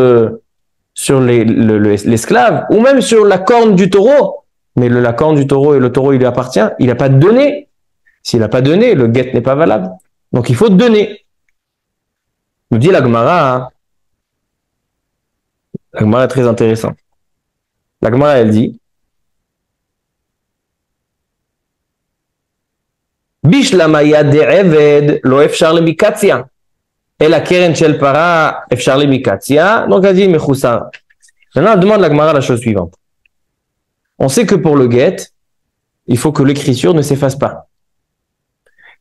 l'esclave, ou même sur la corne du taureau, mais la corne du taureau et le taureau il lui appartient, il n'a pas donné. S'il n'a pas donné, le get n'est pas valable. Donc il faut donner. Nous dit la Gemara est très intéressante. La Gemara elle dit Bishlamaya de'eved lo efshar lemikatzia. Et la keren shel para efshar lemikatzia. Donc elle dit mechoussa. Maintenant elle demande la Gemara la chose suivante. On sait que pour le get, il faut que l'écriture ne s'efface pas.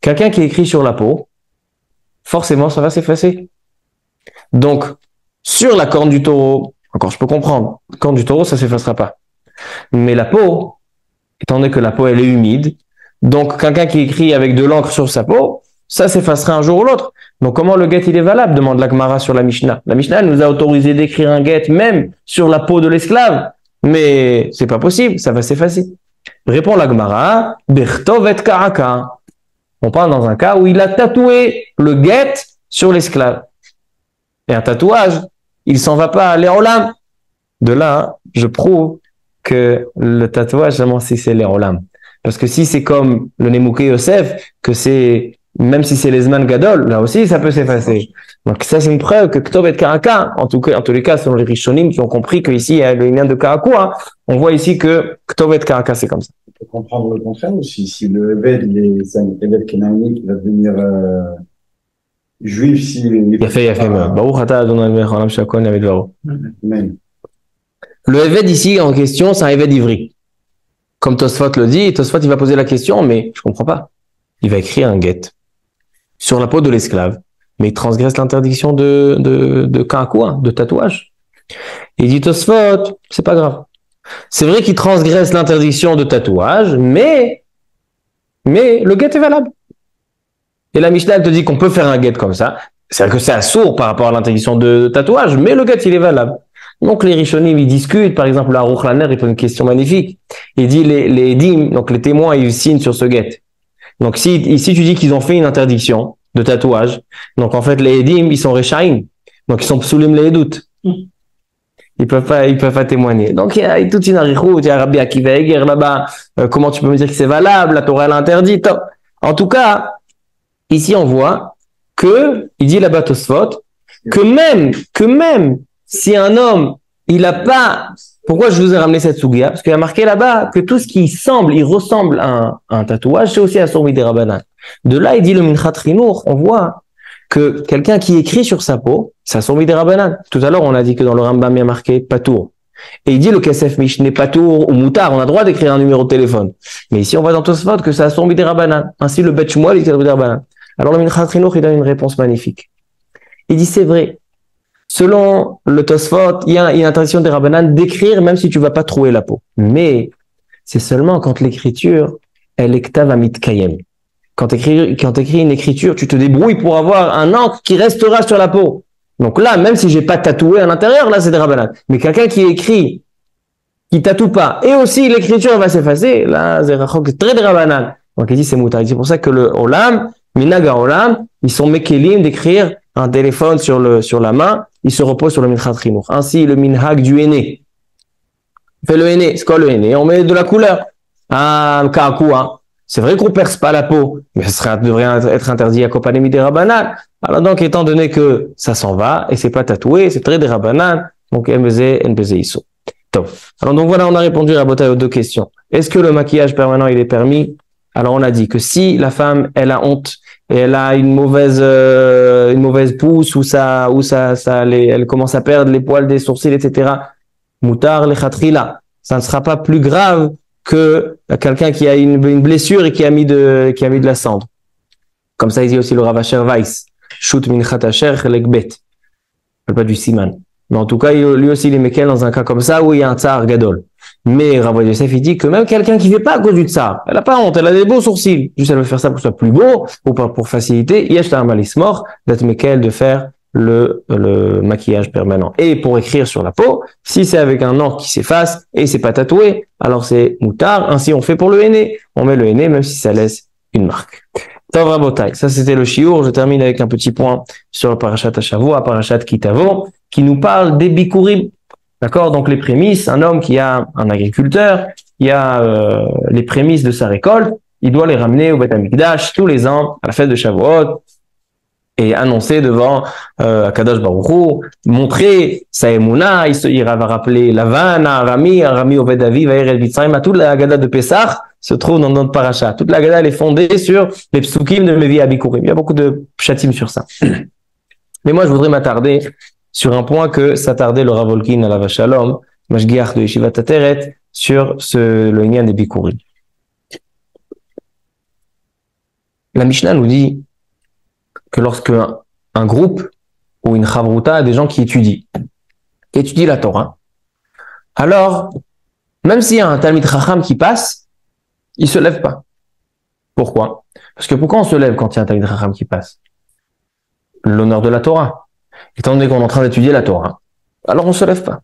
Quelqu'un qui écrit sur la peau, forcément ça va s'effacer. Donc, sur la corne du taureau, encore je peux comprendre, la corne du taureau ça s'effacera pas. Mais la peau, étant donné que la peau elle est humide, donc quelqu'un qui écrit avec de l'encre sur sa peau, ça s'effacera un jour ou l'autre. Donc comment le get il est valable, demande la Gemara sur la Mishnah. La Mishnah elle nous a autorisé d'écrire un get même sur la peau de l'esclave, mais c'est pas possible, ça va s'effacer. Répond la Gemara, Bertov et Karaka. On parle dans un cas où il a tatoué le get sur l'esclave. Et un tatouage, il s'en va pas aller en l'âme. De là, je prouve que le tatouage, vraiment, c'est l'Erolam. Parce que si c'est comme le Nemouké Yosef, que c'est, même si c'est les Zman Gadol, là aussi, ça peut s'effacer. Donc ça, c'est une preuve que Ktov et Karaka, en tous les cas, selon les Rishonim qui ont compris qu'ici, il y a le lien de Karakou, hein, on voit ici que Ktov et Karaka, c'est comme ça. peut comprendre le contraire aussi. Si le Eved, c'est un Eved Kenaïni qui va devenir juif, s'il est Yafé, yafé, Baruch ata Adonai melech haolam shakon yavet varo. Amen. Le Eved ici en question, c'est un Eved ivri. Comme Tosfot le dit, Tosfot il va poser la question, mais je comprends pas. Il va écrire un guet sur la peau de l'esclave, mais il transgresse l'interdiction de kankouin, de tatouage. Il dit Tosfot, c'est pas grave. C'est vrai qu'il transgresse l'interdiction de tatouage, mais le guet est valable. Et la Mishnah te dit qu'on peut faire un guet comme ça. C'est-à-dire que c'est assourd par rapport à l'interdiction de tatouage, mais le guet il est valable. Donc les Rishonim ils discutent, par exemple la Aruch Laner il pose une question magnifique. Il dit les Edim, donc les témoins ils signent sur ce guet. Donc si tu dis qu'ils ont fait une interdiction de tatouage, donc en fait les Edim ils sont Rechaim, donc ils sont psulim les doutes. Ils peuvent pas témoigner. Donc il y a toute une arichout, il y a Rabbi Akiva Eger là-bas. Comment tu peux me dire que c'est valable? La Torah l'interdit. En tout cas, ici on voit que il dit là-bas Tosfot que même si un homme il a pas. Pourquoi je vous ai ramené cette sougia? Parce qu'il y a marqué là-bas que tout ce qui il ressemble à un tatouage, c'est aussi un Sourmi des Rabbanan. De là, il dit le Minchat Chinour, on voit que quelqu'un qui écrit sur sa peau, c'est un Sourmi des Rabbanan. Tout à l'heure, on a dit que dans le Rambam, il y a marqué Patour. Et il dit le Kesef Mishne Patour ou Moutar, on a le droit d'écrire un numéro de téléphone. Mais ici, on voit dans Tosfot que c'est un Sourmi des Rabbanan. Ainsi, le Bet Shmuel, il est des Rabbanan. Alors le Minchat Chinour, il donne une réponse magnifique. Il dit c'est vrai. Selon le Tosfot, il y a une interdiction des Rabbanan d'écrire même si tu vas pas trouer la peau. Mais c'est seulement quand l'écriture, elle est ktav amit kayem. Quand t'écris une écriture, tu te débrouilles pour avoir un encre qui restera sur la peau. Donc là, même si j'ai pas tatoué à l'intérieur, là c'est des Rabbanan. Mais quelqu'un qui écrit, qui tatoue pas, et aussi l'écriture va s'effacer, là c'est très des Rabbanan. Donc il dit c'est moutar. C'est pour ça que le Olam, Minaga Olam, ils sont mekelim d'écrire un téléphone sur la main, il se repose sur le Minchat Chinour. Ainsi, le minhag du henné. Fait le henné. C'est quoi le henné? On met de la couleur. Un kakoua. C'est vrai qu'on perce pas la peau, mais ça devrait être interdit à Kopanim des Rabbanan. Alors donc, étant donné que ça s'en va, et c'est pas tatoué, c'est très des Rabbanan, donc NBZ Iso. Top. Alors donc voilà, on a répondu à Bota aux deux questions. Est-ce que le maquillage permanent, il est permis? Alors on a dit que si la femme, elle a honte, et elle a une mauvaise pousse, elle commence à perdre les poils des sourcils, etc. Moutar le khatrila. Ça ne sera pas plus grave que quelqu'un qui a une blessure et qui a mis de la cendre. Comme ça, il dit aussi le Rav Asher Weiss. Shoot min khatasher lekbet. Pas du siman. Mais en tout cas, lui aussi, il est méquel dans un cas comme ça où il y a un tsar gadol. Mais Rav Yosef, il dit que même quelqu'un qui ne fait pas à cause du tsar, elle n'a pas honte, elle a des beaux sourcils. Juste, elle veut faire ça pour que ce soit plus beau ou pour faciliter. Yesh un malis mort d'être méquel de faire le maquillage permanent. Et pour écrire sur la peau, si c'est avec un encre qui s'efface et c'est pas tatoué, alors c'est moutard. Ainsi, on fait pour le henné. On met le henné même si ça laisse une marque. Tov Rabotai. Ça, c'était le shiur. Je termine avec un petit point sur le parashat Hashavua, parashat Kitavo, qui nous parle des bikurim. D'accord? Donc, les prémices. Un homme qui a un agriculteur, il a les prémices de sa récolte, il doit les ramener au Beth Amikdash tous les ans à la fête de Shavuot et annoncer devant Akadosh Baruch Hu, montrer sa émouna. Il va rappeler Lavan, Arami, Obed Avi, Vaïred Mitzrayim, toute la Haggadah de Pessah se trouve dans notre paracha. Toute la Haggadah elle est fondée sur les psukim de Mevi Abikurim. Il y a beaucoup de pshatim sur ça. Mais moi, je voudrais m'attarder sur un point que s'attardait le Rav Volkin à la Vachalom, Mashgiach de Yeshivat Ateret, sur le Inyan des Bikurim. La Mishnah nous dit que lorsque un groupe ou une chavruta a des gens qui étudient la Torah, alors, même s'il y a un Talmid Chacham qui passe, il se lève pas. Pourquoi? Parce que pourquoi on se lève quand il y a un Talmid Chacham qui passe? L'honneur de la Torah. Étant donné qu'on est en train d'étudier la Torah, alors on se lève pas.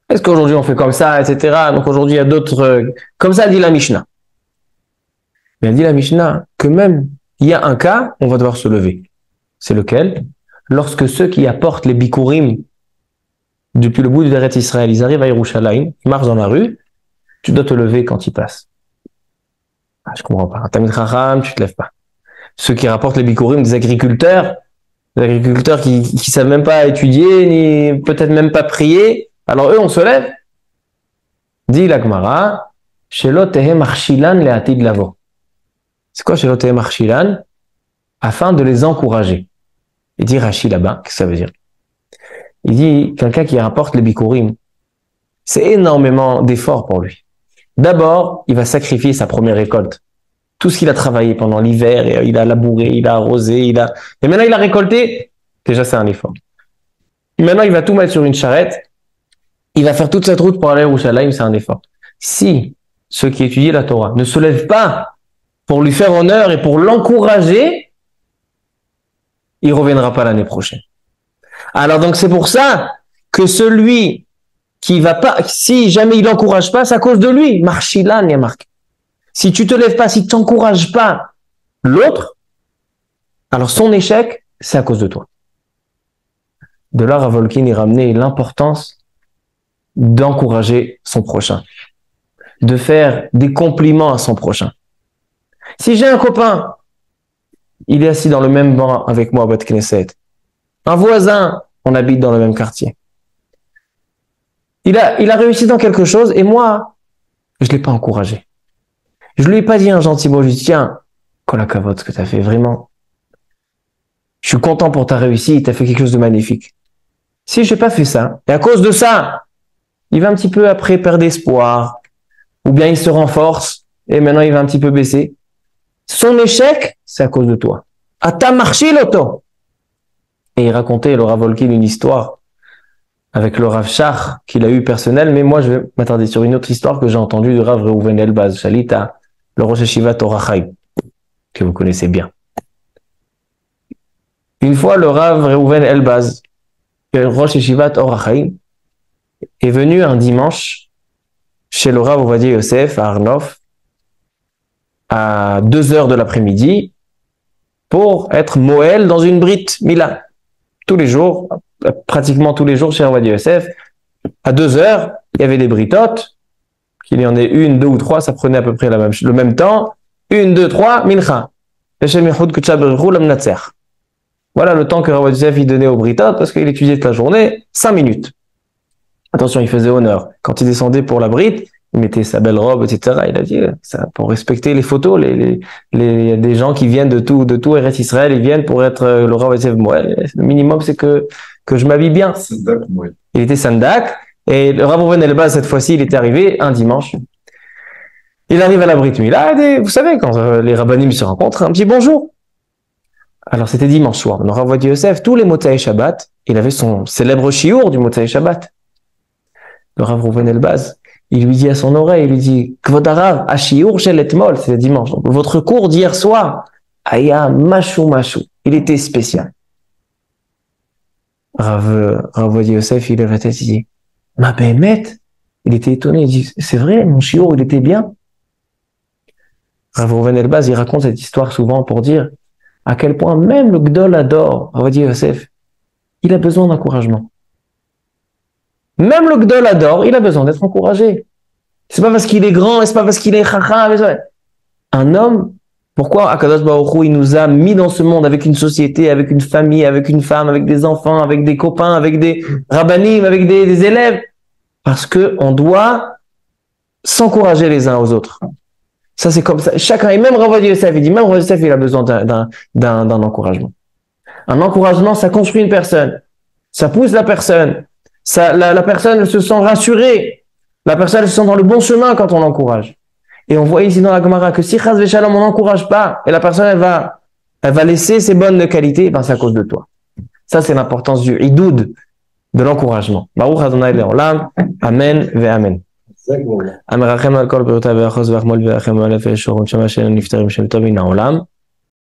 Est-ce qu'aujourd'hui on fait comme ça, etc. Donc aujourd'hui il y a d'autres... Comme ça dit la Mishnah. Mais elle dit la Mishnah que même il y a un cas, on va devoir se lever. C'est lequel? Lorsque ceux qui apportent les bikurim depuis le bout du Eretz Israël, ils arrivent à Yerushalayim, ils marchent dans la rue, tu dois te lever quand ils passent. Ah, je comprends pas. Un Talmid Chacham, tu te lèves pas. Ceux qui rapportent les bikurim, des agriculteurs qui savent même pas étudier, ni peut-être même pas prier, alors eux, on se lève. Dit la Gemara, Shelo tehem arshilan le'atid lavo. C'est quoi Shelo tehem arshilan? Afin de les encourager. Il dit Rashi là-bas, qu'est-ce que ça veut dire? Il dit, quelqu'un qui rapporte les bikurim, c'est énormément d'efforts pour lui. D'abord, il va sacrifier sa première récolte. Tout ce qu'il a travaillé pendant l'hiver, et il a labouré, il a arrosé, et maintenant il a récolté, déjà c'est un effort. Et maintenant il va tout mettre sur une charrette, il va faire toute cette route pour aller à Yerushalayim, c'est un effort. Si ceux qui étudient la Torah ne se lèvent pas pour lui faire honneur et pour l'encourager, il ne reviendra pas l'année prochaine. Alors donc c'est pour ça que celui qui va pas, si jamais il n'encourage pas, c'est à cause de lui. Marchilan, il y a marqué. Si tu te lèves pas, si tu n'encourages pas l'autre, alors son échec, c'est à cause de toi. De là, Rav Wolkin y ramenait l'importance d'encourager son prochain, de faire des compliments à son prochain. Si j'ai un copain, il est assis dans le même banc avec moi à Bat Knesset, un voisin, on habite dans le même quartier. Il a réussi dans quelque chose et moi, je l'ai pas encouragé. Je lui ai pas dit un gentil mot, je lui ai dit, tiens, kolakavod, ce que tu as fait, vraiment. Je suis content pour ta réussite, tu as fait quelque chose de magnifique. Si je n'ai pas fait ça, et à cause de ça, il va un petit peu après perdre espoir, ou bien il se renforce, et maintenant il va un petit peu baisser. Son échec, c'est à cause de toi. Ata marché l'auto. Et il racontait, le Rav Wolkin, une histoire avec le Rav Shach qu'il a eu personnel, mais moi je vais m'attarder sur une autre histoire que j'ai entendue de Rav Reuven Elbaz Shalita, le Rosh Yeshivat Or HaChaim, que vous connaissez bien. Une fois, le Rav Reuven Elbaz, le Rosh Yeshivat Or HaChaim, est venu un dimanche chez le Rav Ovadia Yosef à Arnof à 2h de l'après-midi pour être Moël dans une brite Mila. Tous les jours, pratiquement tous les jours chez Ovadia Yosef, à 2h, il y avait des britotes, qu'il y en ait une, deux ou trois, ça prenait à peu près le même temps. 1, 2, 3, mincha. Voilà le temps que Rav Yosef il donnait aux britotes parce qu'il étudiait toute la journée, 5 minutes. Attention, il faisait honneur. Quand il descendait pour la brite, il mettait sa belle robe, etc. Il a dit, ça, pour respecter les photos, il y a des gens qui viennent de tout Eretz Israël, ils viennent pour être le Rav Yosef Moël. Le minimum, c'est que je m'habille bien. Il était Sandak. Et le Rav Reuven Elbaz, cette fois-ci, il était arrivé un dimanche. Il arrive à la Brit Mila, vous savez, quand les rabbanim se rencontrent, un petit bonjour. Alors, c'était dimanche soir. Le Rav Ovadia Yosef, tous les Motzei Shabbat, il avait son célèbre shiur du Motzei Shabbat. Le Rav Reuven Elbaz, il lui dit à son oreille, il lui dit, Kvod Harav, ha-shiur shel etmol, c'est dimanche. Donc, votre cours d'hier soir, aya mashou. Il était spécial. Rav Ovadia Yosef, il lève la tête, il dit, ma béhémet, il était étonné, il dit, c'est vrai, mon shiur, il était bien. Rav Reuven Elbaz, il raconte cette histoire souvent pour dire à quel point même le Gdol Ador, Rav Ovadia Yosef, il a besoin d'encouragement. Même le Gdol Ador, il a besoin d'être encouragé. C'est pas parce qu'il est grand, et c'est pas parce qu'il est chacham. Un homme, pourquoi Akadosh Baruch Hu, il nous a mis dans ce monde avec une société, avec une famille, avec une femme, avec des enfants, avec des copains, avec des rabbanim, avec des élèves? Parce que on doit s'encourager les uns aux autres. Ça, c'est comme ça. Chacun, et même Rav Ovadia Yosef, il dit, même Rav Yosef, il a besoin d'un encouragement. Un encouragement, ça construit une personne. Ça pousse la personne. La personne, elle se sent rassurée. La personne, elle se sent dans le bon chemin quand on l'encourage. Et on voit ici dans la Gemara que si Chas Veshalom, on n'encourage pas, et la personne, elle va laisser ses bonnes qualités, ben, c'est à cause de toi. Ça, c'est l'importance du idoud, de l'encouragement. Baruch Adonai Le'olam. Amen ve Amen. המרחם על כל בריאותיו והחוז והחמול והחם והלף והשורון שמה שאין נפטרים שם טוב מן העולם